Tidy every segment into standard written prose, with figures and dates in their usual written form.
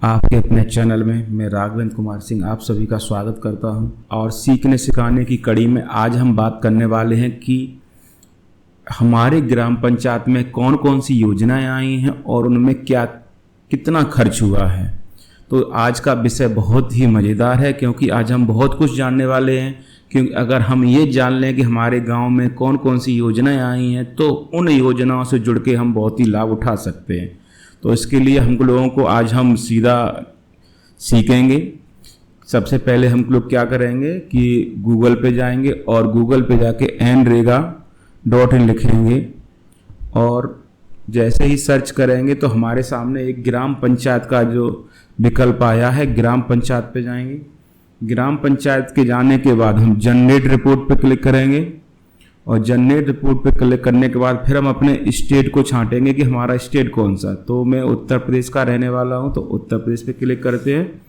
आपके अपने चैनल में मैं राघवेंद्र कुमार सिंह आप सभी का स्वागत करता हूं। और सीखने सिखाने की कड़ी में आज हम बात करने वाले हैं कि हमारे ग्राम पंचायत में कौन कौन सी योजनाएं आई हैं और उनमें क्या कितना खर्च हुआ है। तो आज का विषय बहुत ही मज़ेदार है क्योंकि आज हम बहुत कुछ जानने वाले हैं। क्योंकि अगर हम ये जान लें कि हमारे गांव में कौन कौन सी योजनाएं आई हैं तो उन योजनाओं से जुड़ के हम बहुत ही लाभ उठा सकते हैं। तो इसके लिए हम लोगों को आज हम सीधा सीखेंगे। सबसे पहले हम लोग क्या करेंगे कि गूगल पे जाएंगे और गूगल पे जाके nrega.in लिखेंगे और जैसे ही सर्च करेंगे तो हमारे सामने एक ग्राम पंचायत का जो विकल्प आया है, ग्राम पंचायत पे जाएंगे। ग्राम पंचायत के जाने के बाद हम जनरेट रिपोर्ट पे क्लिक करेंगे और जनरेट रिपोर्ट पे क्लिक करने के बाद फिर हम अपने स्टेट को छांटेंगे कि हमारा स्टेट कौन सा। तो मैं उत्तर प्रदेश का रहने वाला हूं तो उत्तर प्रदेश पे क्लिक करते हैं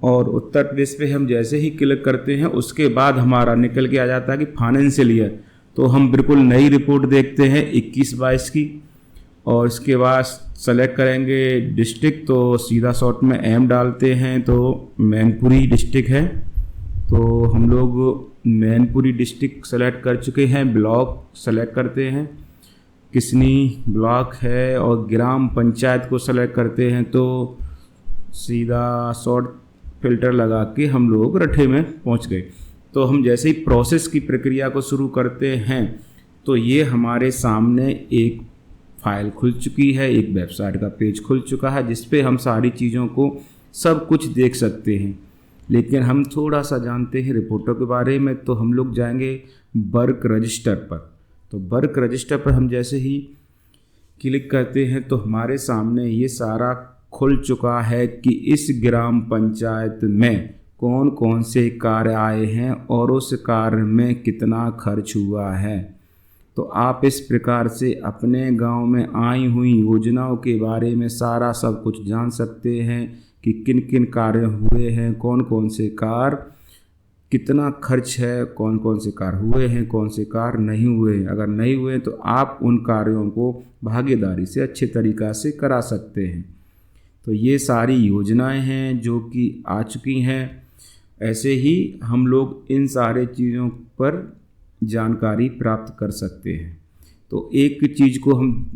और उत्तर प्रदेश पे हम जैसे ही क्लिक करते हैं उसके बाद हमारा निकल के आ जाता है कि फाइनेंशियल ईयर। तो हम बिल्कुल नई रिपोर्ट देखते हैं 21-22 की और इसके बाद सेलेक्ट करेंगे डिस्ट्रिक्ट। तो सीधा शॉर्ट में एम डालते हैं तो मैनपुरी डिस्ट्रिक्ट है तो हम लोग मैनपुरी डिस्ट्रिक्ट सेलेक्ट कर चुके हैं। ब्लॉक सेलेक्ट करते हैं, किसनी ब्लॉक है और ग्राम पंचायत को सेलेक्ट करते हैं तो सीधा शॉर्ट फिल्टर लगा के हम लोग रठे में पहुंच गए। तो हम जैसे ही प्रोसेस की प्रक्रिया को शुरू करते हैं तो ये हमारे सामने एक फाइल खुल चुकी है, एक वेबसाइट का पेज खुल चुका है जिस पे हम सारी चीज़ों को सब कुछ देख सकते हैं। लेकिन हम थोड़ा सा जानते हैं रिपोर्टों के बारे में तो हम लोग जाएंगे वर्क रजिस्टर पर। तो वर्क रजिस्टर पर हम जैसे ही क्लिक करते हैं तो हमारे सामने ये सारा खुल चुका है कि इस ग्राम पंचायत में कौन कौन से कार्य आए हैं और उस कार्य में कितना खर्च हुआ है। तो आप इस प्रकार से अपने गांव में आई हुई योजनाओं के बारे में सारा सब कुछ जान सकते हैं कि किन किन कार्य हुए हैं, कौन कौन से कार्य कितना खर्च है, कौन कौन से कार्य हुए हैं, कौन से कार्य नहीं हुए हैं। अगर नहीं हुए तो आप उन कार्यों को भागीदारी से अच्छे तरीक़ा से करा सकते हैं। तो ये सारी योजनाएं हैं जो कि आ चुकी हैं। ऐसे ही हम लोग इन सारे चीज़ों पर जानकारी प्राप्त कर सकते हैं। तो एक चीज़ को हम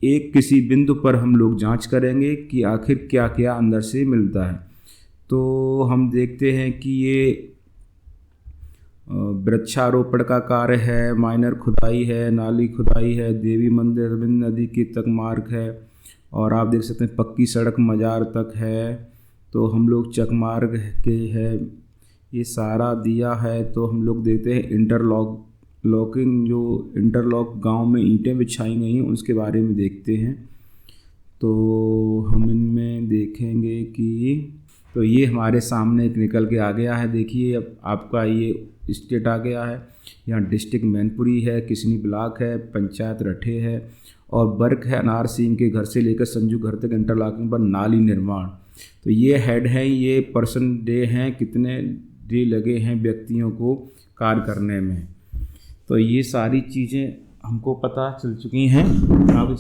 एक किसी बिंदु पर हम लोग जांच करेंगे कि आखिर क्या क्या अंदर से मिलता है। तो हम देखते हैं कि ये वृक्षारोपण का कार्य है, माइनर खुदाई है, नाली खुदाई है, देवी मंदिर बिंद नदी की तक मार्ग है और आप देख सकते हैं पक्की सड़क मजार तक है। तो हम लोग चक मार्ग के है, ये सारा दिया है। तो हम लोग देते हैं इंटरलॉकिंग, जो इंटरलॉक गांव में ईंटें बिछाई गई हैं उसके बारे में देखते हैं। तो हम इनमें देखेंगे कि तो ये हमारे सामने एक निकल के आ गया है। देखिए अब आपका ये स्टेट आ गया है। यहाँ डिस्ट्रिक्ट मैनपुरी है, किसनी ब्लॉक है, पंचायत रठे है और वर्क है अनार सिंह के घर से लेकर संजू घर तक इंटरलॉकिंग पर नाली निर्माण। तो ये हेड हैं, ये पर्सन डे हैं, कितने डे लगे हैं व्यक्तियों को कार्य करने में। तो ये सारी चीज़ें हमको पता चल चुकी हैं। अब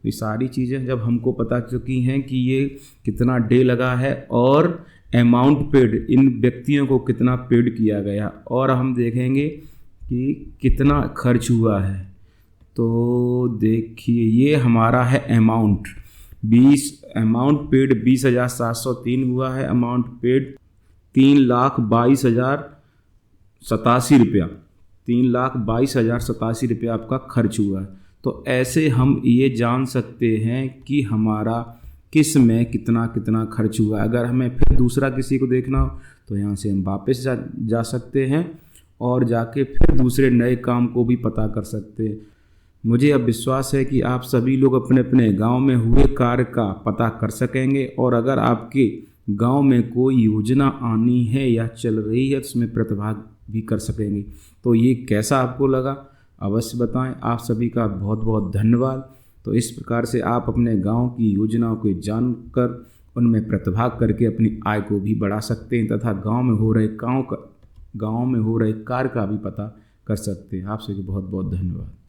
ये सारी चीज़ें जब हमको पता चुकी हैं कि ये कितना डे लगा है और अमाउंट पेड, इन व्यक्तियों को कितना पेड किया गया और हम देखेंगे कि कितना खर्च हुआ है। तो देखिए ये हमारा है अमाउंट पेड 20,703 हुआ है। अमाउंट पेड 3,22,087 रुपया, 3,22,087 रुपया आपका खर्च हुआ है। तो ऐसे हम ये जान सकते हैं कि हमारा किस में कितना कितना खर्च हुआ है। अगर हमें फिर दूसरा किसी को देखना हो तो यहाँ से हम वापस जा सकते हैं और जाके फिर दूसरे नए काम को भी पता कर सकते हैं। मुझे अब विश्वास है कि आप सभी लोग अपने अपने गांव में हुए कार्य का पता कर सकेंगे और अगर आपके गांव में कोई योजना आनी है या चल रही है तो उसमें प्रतिभाग भी कर सकेंगे। तो ये कैसा आपको लगा अवश्य बताएं। आप सभी का बहुत बहुत धन्यवाद। तो इस प्रकार से आप अपने गांव की योजनाओं को जानकर उनमें प्रतिभाग करके अपनी आय को भी बढ़ा सकते हैं तथा गांव में हो रहे कार्य का भी पता कर सकते हैं। आप सभी को बहुत बहुत धन्यवाद।